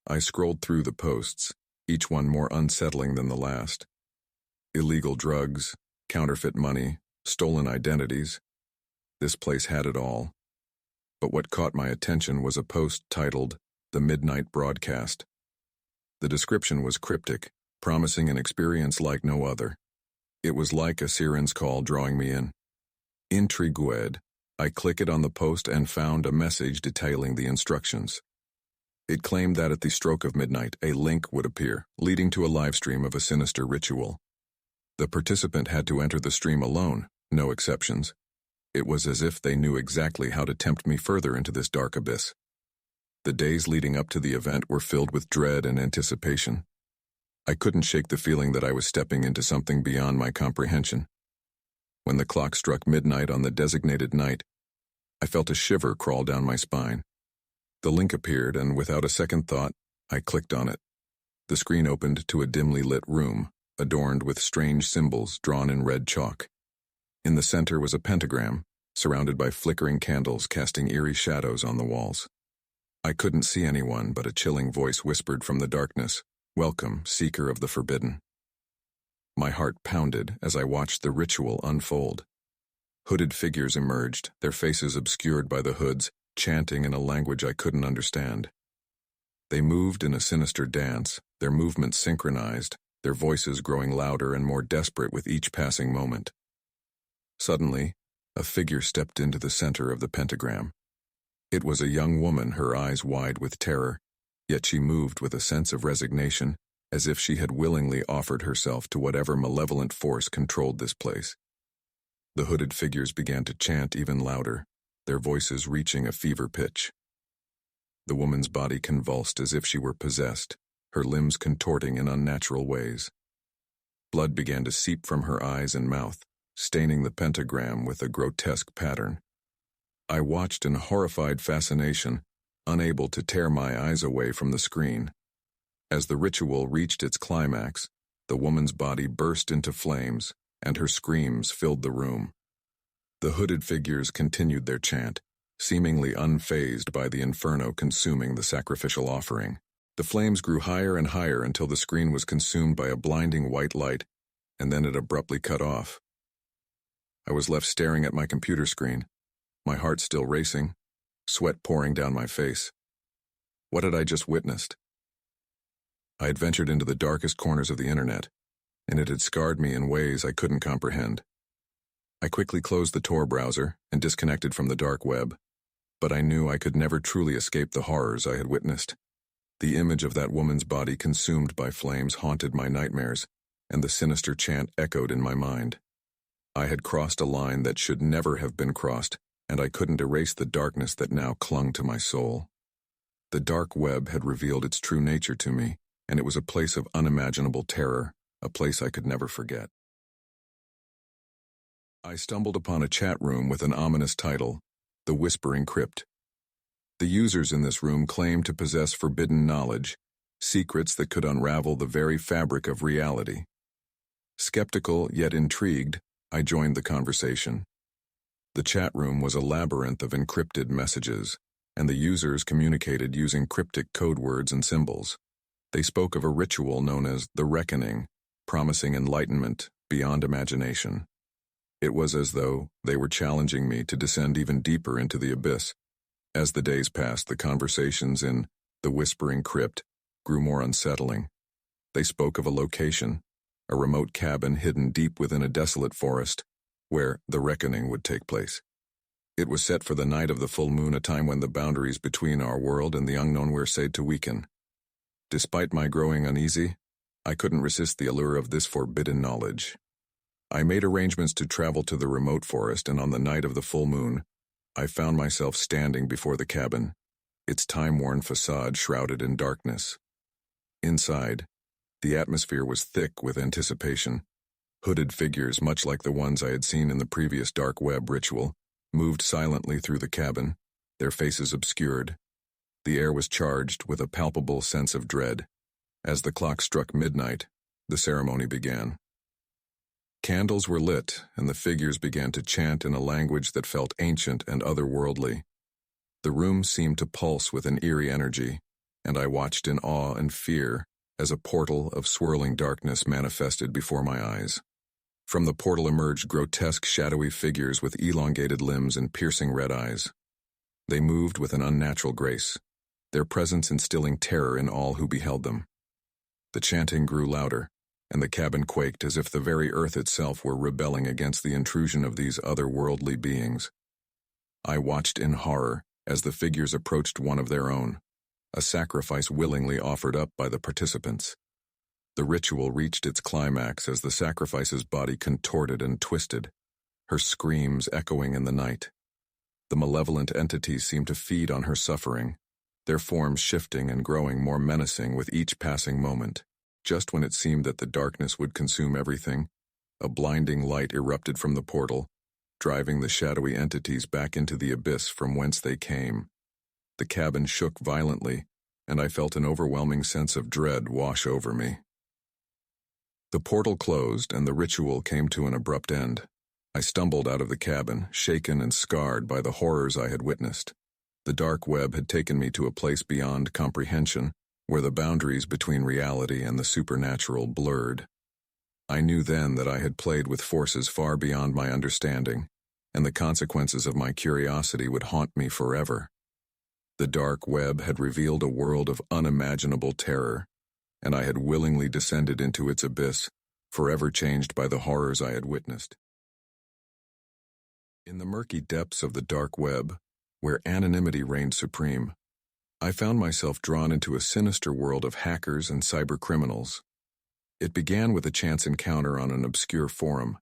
I scrolled through the posts, each one more unsettling than the last. Illegal drugs, counterfeit money, stolen identities. This place had it all. But what caught my attention was a post titled, "The Midnight Broadcast." The description was cryptic, promising an experience like no other. It was like a siren's call drawing me in. Intrigued, I clicked on the post and found a message detailing the instructions. It claimed that at the stroke of midnight, a link would appear, leading to a live stream of a sinister ritual. The participant had to enter the stream alone, no exceptions. It was as if they knew exactly how to tempt me further into this dark abyss. The days leading up to the event were filled with dread and anticipation. I couldn't shake the feeling that I was stepping into something beyond my comprehension. When the clock struck midnight on the designated night, I felt a shiver crawl down my spine. The link appeared, and without a second thought, I clicked on it. The screen opened to a dimly lit room, adorned with strange symbols drawn in red chalk. In the center was a pentagram, surrounded by flickering candles casting eerie shadows on the walls. I couldn't see anyone, but a chilling voice whispered from the darkness, "Welcome, seeker of the forbidden." My heart pounded as I watched the ritual unfold. Hooded figures emerged, their faces obscured by the hoods, chanting in a language I couldn't understand. They moved in a sinister dance, their movements synchronized, their voices growing louder and more desperate with each passing moment. Suddenly, a figure stepped into the center of the pentagram. It was a young woman, her eyes wide with terror, yet she moved with a sense of resignation, as if she had willingly offered herself to whatever malevolent force controlled this place. The hooded figures began to chant even louder, their voices reaching a fever pitch. The woman's body convulsed as if she were possessed, her limbs contorting in unnatural ways. Blood began to seep from her eyes and mouth, staining the pentagram with a grotesque pattern. I watched in horrified fascination, unable to tear my eyes away from the screen. As the ritual reached its climax, the woman's body burst into flames, and her screams filled the room. The hooded figures continued their chant, seemingly unfazed by the inferno consuming the sacrificial offering. The flames grew higher and higher until the screen was consumed by a blinding white light, and then it abruptly cut off. I was left staring at my computer screen, my heart still racing, sweat pouring down my face. What had I just witnessed? I had ventured into the darkest corners of the internet, and it had scarred me in ways I couldn't comprehend. I quickly closed the Tor browser and disconnected from the dark web, but I knew I could never truly escape the horrors I had witnessed. The image of that woman's body consumed by flames haunted my nightmares, and the sinister chant echoed in my mind. I had crossed a line that should never have been crossed, and I couldn't erase the darkness that now clung to my soul. The dark web had revealed its true nature to me, and it was a place of unimaginable terror, a place I could never forget. I stumbled upon a chat room with an ominous title, "The Whispering Crypt." The users in this room claimed to possess forbidden knowledge, secrets that could unravel the very fabric of reality. Skeptical yet intrigued, I joined the conversation. The chat room was a labyrinth of encrypted messages, and the users communicated using cryptic code words and symbols. They spoke of a ritual known as the Reckoning, promising enlightenment beyond imagination. It was as though they were challenging me to descend even deeper into the abyss. As the days passed, the conversations in the Whispering Crypt grew more unsettling. They spoke of a location, a remote cabin hidden deep within a desolate forest, where the reckoning would take place. It was set for the night of the full moon, a time when the boundaries between our world and the unknown were said to weaken. Despite my growing uneasy, I couldn't resist the allure of this forbidden knowledge. I made arrangements to travel to the remote forest, and on the night of the full moon, I found myself standing before the cabin, its time-worn facade shrouded in darkness. Inside, the atmosphere was thick with anticipation. Hooded figures, much like the ones I had seen in the previous dark web ritual, moved silently through the cabin, their faces obscured. The air was charged with a palpable sense of dread. As the clock struck midnight, the ceremony began. Candles were lit, and the figures began to chant in a language that felt ancient and otherworldly. The room seemed to pulse with an eerie energy, and I watched in awe and fear as a portal of swirling darkness manifested before my eyes. From the portal emerged grotesque, shadowy figures with elongated limbs and piercing red eyes. They moved with an unnatural grace, their presence instilling terror in all who beheld them. The chanting grew louder, and the cabin quaked as if the very earth itself were rebelling against the intrusion of these otherworldly beings. I watched in horror as the figures approached one of their own, a sacrifice willingly offered up by the participants. The ritual reached its climax as the sacrifice's body contorted and twisted, her screams echoing in the night. The malevolent entities seemed to feed on her suffering, their forms shifting and growing more menacing with each passing moment. Just when it seemed that the darkness would consume everything, a blinding light erupted from the portal, driving the shadowy entities back into the abyss from whence they came. The cabin shook violently, and I felt an overwhelming sense of dread wash over me. The portal closed, and the ritual came to an abrupt end. I stumbled out of the cabin, shaken and scarred by the horrors I had witnessed. The dark web had taken me to a place beyond comprehension, where the boundaries between reality and the supernatural blurred. I knew then that I had played with forces far beyond my understanding, and the consequences of my curiosity would haunt me forever. The dark web had revealed a world of unimaginable terror, and I had willingly descended into its abyss, forever changed by the horrors I had witnessed. In the murky depths of the dark web, where anonymity reigned supreme, I found myself drawn into a sinister world of hackers and cybercriminals. It began with a chance encounter on an obscure forum,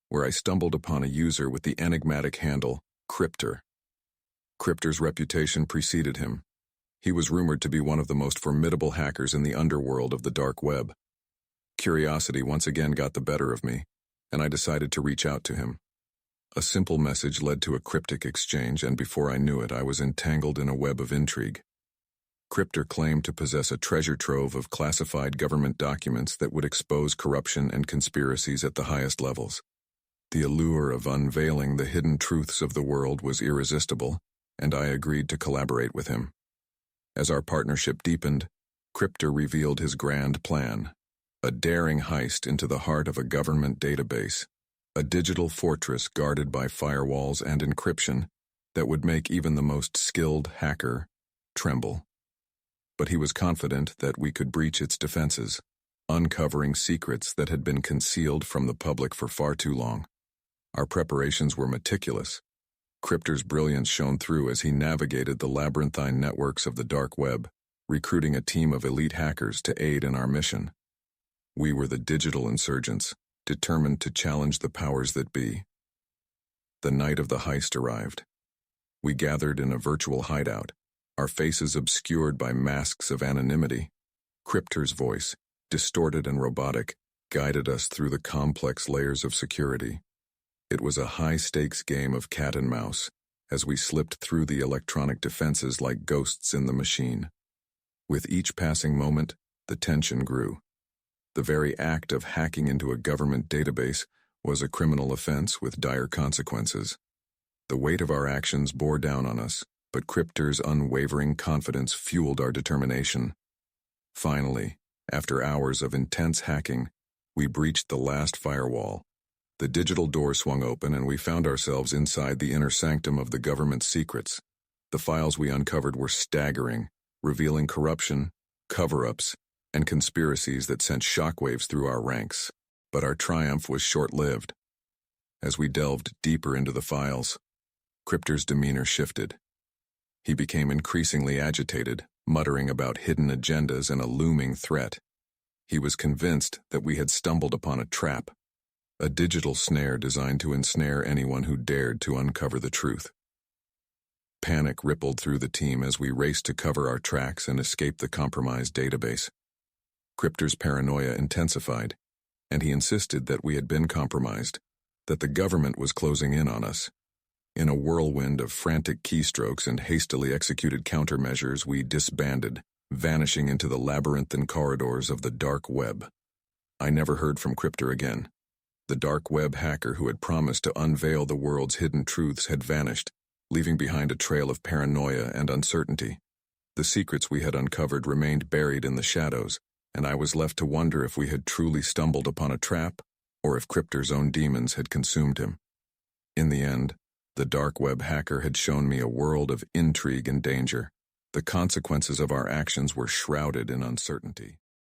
where I stumbled upon a user with the enigmatic handle Crypter. Crypter's reputation preceded him. He was rumored to be one of the most formidable hackers in the underworld of the dark web. Curiosity once again got the better of me, and I decided to reach out to him. A simple message led to a cryptic exchange, and before I knew it, I was entangled in a web of intrigue. Crypter claimed to possess a treasure trove of classified government documents that would expose corruption and conspiracies at the highest levels. The allure of unveiling the hidden truths of the world was irresistible, and I agreed to collaborate with him. As our partnership deepened, Crypter revealed his grand plan, a daring heist into the heart of a government database, a digital fortress guarded by firewalls and encryption that would make even the most skilled hacker tremble. But he was confident that we could breach its defenses, uncovering secrets that had been concealed from the public for far too long. Our preparations were meticulous. Crypter's brilliance shone through as he navigated the labyrinthine networks of the dark web, recruiting a team of elite hackers to aid in our mission. We were the digital insurgents, determined to challenge the powers that be. The night of the heist arrived. We gathered in a virtual hideout, our faces obscured by masks of anonymity. Crypter's voice, distorted and robotic, guided us through the complex layers of security. It was a high-stakes game of cat and mouse, as we slipped through the electronic defenses like ghosts in the machine. With each passing moment, the tension grew. The very act of hacking into a government database was a criminal offense with dire consequences. The weight of our actions bore down on us, but Crypter's unwavering confidence fueled our determination. Finally, after hours of intense hacking, we breached the last firewall. The digital door swung open and we found ourselves inside the inner sanctum of the government's secrets. The files we uncovered were staggering, revealing corruption, cover-ups, and conspiracies that sent shockwaves through our ranks. But our triumph was short-lived. As we delved deeper into the files, Crypter's demeanor shifted. He became increasingly agitated, muttering about hidden agendas and a looming threat. He was convinced that we had stumbled upon a trap, a digital snare designed to ensnare anyone who dared to uncover the truth. Panic rippled through the team as we raced to cover our tracks and escape the compromised database. Crypter's paranoia intensified, and he insisted that we had been compromised, that the government was closing in on us. In a whirlwind of frantic keystrokes and hastily executed countermeasures, we disbanded, vanishing into the labyrinthine corridors of the dark web. I never heard from Crypter again. The dark web hacker who had promised to unveil the world's hidden truths had vanished, leaving behind a trail of paranoia and uncertainty. The secrets we had uncovered remained buried in the shadows, and I was left to wonder if we had truly stumbled upon a trap, or if Cryptor's own demons had consumed him. In the end, the dark web hacker had shown me a world of intrigue and danger. The consequences of our actions were shrouded in uncertainty.